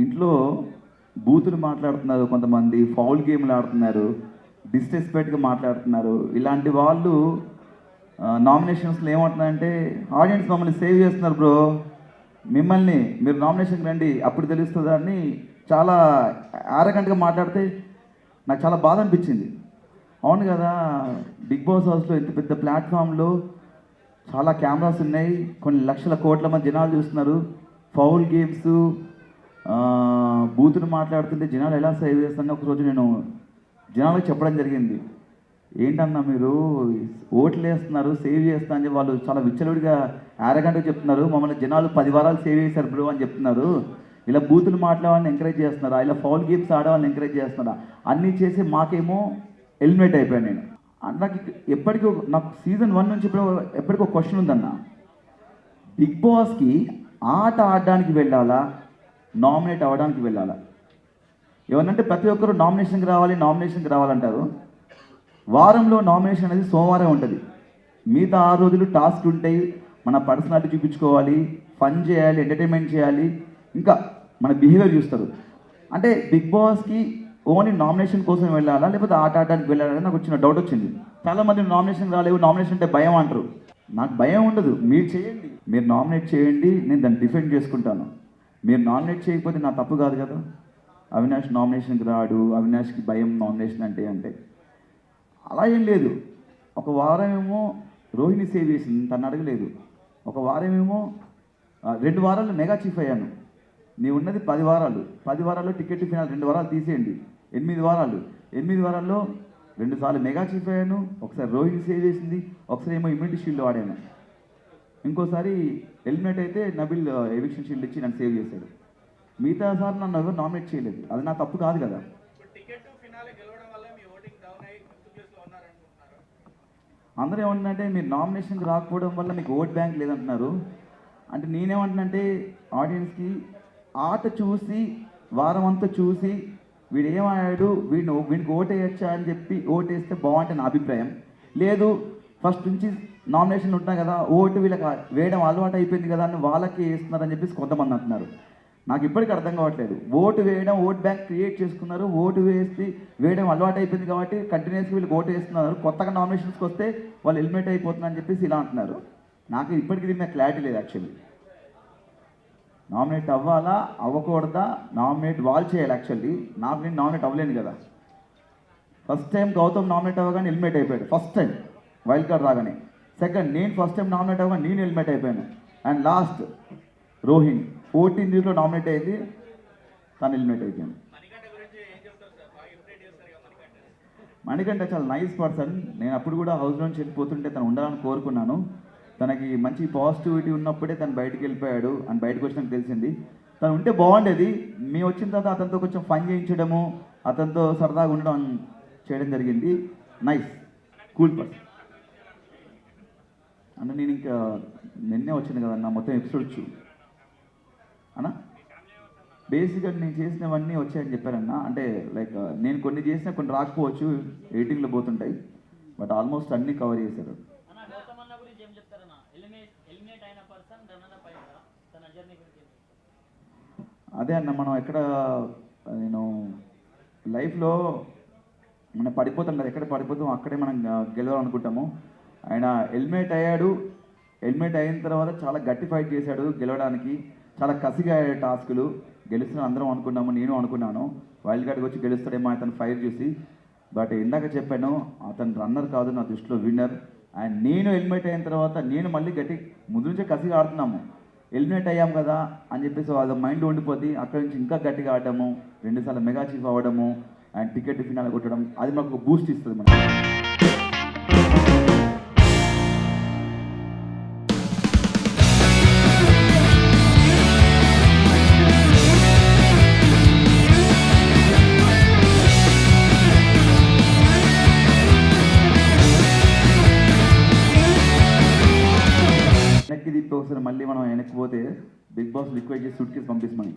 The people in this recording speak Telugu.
ఇంట్లో బూతులు మాట్లాడుతున్నారు, కొంతమంది ఫౌల్ గేమ్లు ఆడుతున్నారు, డిస్రెస్పెక్ట్గా మాట్లాడుతున్నారు. ఇలాంటి వాళ్ళు నామినేషన్స్లో ఏమంటున్నారంటే, ఆడియన్స్ మమ్మల్ని సేవ్ చేస్తున్నారు బ్రో, మిమ్మల్ని మీరు నామినేషన్కి రండి అప్పుడు తెలుస్తుందా అని చాలా ఆరగంటగా మాట్లాడితే నాకు చాలా బాధ అనిపించింది. అవును కదా, బిగ్ బాస్ హౌస్లో ఇంత పెద్ద ప్లాట్ఫామ్లో చాలా కెమెరాస్ ఉన్నాయి, కొన్ని లక్షల కోట్ల మంది జనాలు చూస్తున్నారు. ఫౌల్ గేమ్స్, బూతులు మాట్లాడుతుంటే జనాలు ఎలా సేవ్ చేస్తారని ఒకరోజు నేను జనాలకు చెప్పడం జరిగింది. ఏంటన్నా మీరు ఓట్లు వేస్తున్నారు, సేవ్ చేస్తా అని వాళ్ళు చాలా విచ్చలవిడిగా ఆరగంటగా చెప్తున్నారు, మమ్మల్ని జనాలు 10 వారాలు సేవ్ చేశారు బ్రో అని చెప్తున్నారు. ఇలా బూతులు మాట్లాడేవాళ్ళని ఎంకరేజ్ చేస్తున్నారా, ఇలా ఫౌల్ గేమ్స్ ఆడేవాళ్ళని ఎంకరేజ్ చేస్తున్నారా, అన్నీ చేసి మాకేమో ఎలిమినేట్ అయిపోయాను నేను. నాకు ఎప్పటికీ నాకు సీజన్ 1 నుంచి ఎప్పటికీ ఒక క్వశ్చన్ ఉందన్న, బిగ్ బాస్కి ఆట ఆడడానికి వెళ్ళాలా, నామినేట్ అవ్వడానికి వెళ్ళాలా? ఏమన్నంటే ప్రతి ఒక్కరు నామినేషన్కి రావాలంటారు. వారంలో నామినేషన్ అనేది సోమవారం ఉంటుంది, మిగతా 6 రోజులు టాస్క్ ఉంటాయి, మన పర్సనాలిటీ చూపించుకోవాలి, ఫన్ చేయాలి, ఎంటర్టైన్మెంట్ చేయాలి, ఇంకా మన బిహేవియర్ చూస్తారు. అంటే బిగ్ బాస్కి ఓన్లీ నామినేషన్ కోసం వెళ్ళాలా లేకపోతే ఆట ఆడడానికి వెళ్ళాలని నాకు వచ్చిన డౌట్ వచ్చింది. చాలామంది నామినేషన్ రాలేవు, నామినేషన్ అంటే భయం అంటారు. నాకు భయం ఉండదు, మీరు చేయండి, మీరు నామినేట్ చేయండి, నేను దాన్ని డిఫెండ్ చేసుకుంటాను. మీరు నామినేట్ చేయకపోతే నా తప్పు కాదు కదా. అవినాష్ నామినేషన్కి రాడు, అవినాష్కి భయం నామినేషన్ అంటే అలా ఏం లేదు. ఒక వారం ఏమో రోహిణి సేవ్ చేసింది, తను అడగలేదు. ఒక వారం ఏమో 2 వారాలు మెగా చీఫ్ అయ్యాను. నీ ఉన్నది 10 వారాలు, 10 వారాల్లో టికెట్ ఫినాల్ 2 వారాలు తీసేయండి, 8 వారాలు. 8 వారాల్లో 2 సార్లు మెగా చీఫ్ అయ్యాను, ఒకసారి రోహిణి సేవ్ చేసింది, ఒకసారి ఏమో ఇమ్యూనిటీ షీల్డ్ వాడాను, ఇంకోసారి ఎలిమినేట్ అయితే నబిల్ ఎవిక్షన్ షీల్డ్ ఇచ్చి నన్ను సేవ్ చేశాడు. మిగతా సార్ నన్ను ఎవరు నామినేట్ చేయలేదు, అది నా తప్పు కాదు కదా. అందరూ ఏమంటున్నారంటే మీరు నామినేషన్కి రాకపోవడం వల్ల మీకు ఓట్ బ్యాంక్ లేదంటున్నారు. అంటే నేనేమంటున్నానంటే ఆడియన్స్కి ఆట చూసి వారం అంతా చూసి వీడు ఏమయ్యాడు, వీడికి ఓటేయచ్చా అని చెప్పి ఓటేస్తే బాగుంటుంది నా అభిప్రాయం. లేదు ఫస్ట్ నుంచి నామినేషన్ ఉంటున్నాయి కదా, ఓటు వీళ్ళకి వేయడం అలవాటు అయిపోయింది కదా అని వాళ్ళకి వేస్తున్నారని చెప్పేసి కొంతమంది అంటున్నారు. నాకు ఇప్పటికీ అర్థం కావట్లేదు. ఓటు వేయడం, ఓట్ బ్యాంక్ క్రియేట్ చేసుకున్నారు, ఓటు వేయడం అలవాటు అయిపోయింది కాబట్టి కంటిన్యూస్గా వీళ్ళకి ఓటు వేస్తున్నారు, కొత్తగా నామినేషన్స్కి వస్తే వాళ్ళు ఎలిమినేట్ అయిపోతున్నారని చెప్పేసి ఇలా అంటున్నారు. నాకు ఇప్పటికీ దీని మీద క్లారిటీ లేదు. యాక్చువల్లీ నామినేట్ అవ్వాలా అవ్వకూడదా, నామినేట్ వాళ్ళు చేయాలి. యాక్చువల్లీ నేను నామినేట్ అవ్వలేను కదా. ఫస్ట్ టైం గౌతమ్ నామినేట్ అవ్వగానే ఎలిమినేట్ అయిపోయాడు, ఫస్ట్ టైం వైల్డ్ కార్డ్ రాగానే. సెకండ్ నేను ఫస్ట్ టైం నామినేట్ అవ్వగానే నేను ఎలిమినేట్ అయిపోయాను. అండ్ లాస్ట్ రోహిణి 14 నామినేట్ అయింది, తను ఎలిమినేట్ అయిపోయాను. మణికంఠ చాలా నైస్ పర్సన్. నేను అప్పుడు కూడా హౌస్ నుంచి వెళ్ళిపోతుంటే తను ఉండాలని కోరుకున్నాను. తనకి మంచి పాజిటివిటీ ఉన్నప్పుడే తను బయటికి వెళ్ళిపోయాడు అని బయటకు వచ్చినాక తెలిసింది. తను ఉంటే బాగుండేది. మేము వచ్చిన తర్వాత అతనితో కొంచెం ఫన్ చేయించడము, అతనితో సరదాగా ఉండడం చేయడం జరిగింది. Nice cool person. అంటే నేను ఇంకా నిన్నే వచ్చింది కదన్నా మొత్తం ఎపిసోడ్స్ అన్నా. బేసిక్గా నేను చేసినవన్నీ వచ్చాయని చెప్పారన్నా. అంటే లైక్ నేను కొన్ని చేసినా కొన్ని రాకపోవచ్చు, ఎడిటింగ్లో పోతుంటాయి, బట్ ఆల్మోస్ట్ అన్నీ కవర్ చేశారు. అదే అన్న, మనం నేను లైఫ్లో మనం పడిపోతాం కదా, ఎక్కడ పడిపోతాం అక్కడే మనం గెలవాలనుకుంటాము. ఆయన ఎలిమినేట్ అయ్యాడు, ఎలిమినేట్ అయిన తర్వాత చాలా గట్టి ఫైట్ చేశాడు గెలవడానికి, చాలా కసిగా అయ్యాడు టాస్కులు. గెలుస్తున్నా అందరం అనుకున్నాము, నేను అనుకున్నాను వైల్డ్ కార్డ్కి వచ్చి గెలుస్తాడేమో అతను ఫైట్ చూసి. బట్ ఇందాక చెప్పాను, అతను రన్నర్ కాదు, నా దృష్టిలో విన్నర్. అండ్ నేను ఎలిమినేట్ అయిన తర్వాత నేను మళ్ళీ ముందు నుంచే కసిగా ఆడుతున్నాము, ఎలిమినేట్ అయ్యాం కదా అని చెప్పేసి వాళ్ళ మైండ్ ఉండిపోద్ది. అక్కడి నుంచి ఇంకా గట్టిగా ఆడటము, 2 సార్లు మెగా చీఫ్ అవ్వడము, అండ్ టికెట్ ఫినాల్ కొట్టడం, అది మాకు ఒక బూస్ట్ ఇస్తుంది మనకు. వెనక్కి తిప్పి ఒకసారి మళ్ళీ మనం వెనక్కి పోతే బిగ్ బాస్ రిక్వెస్ట్ చేసి సూట్ కేసు పంపిస్తామని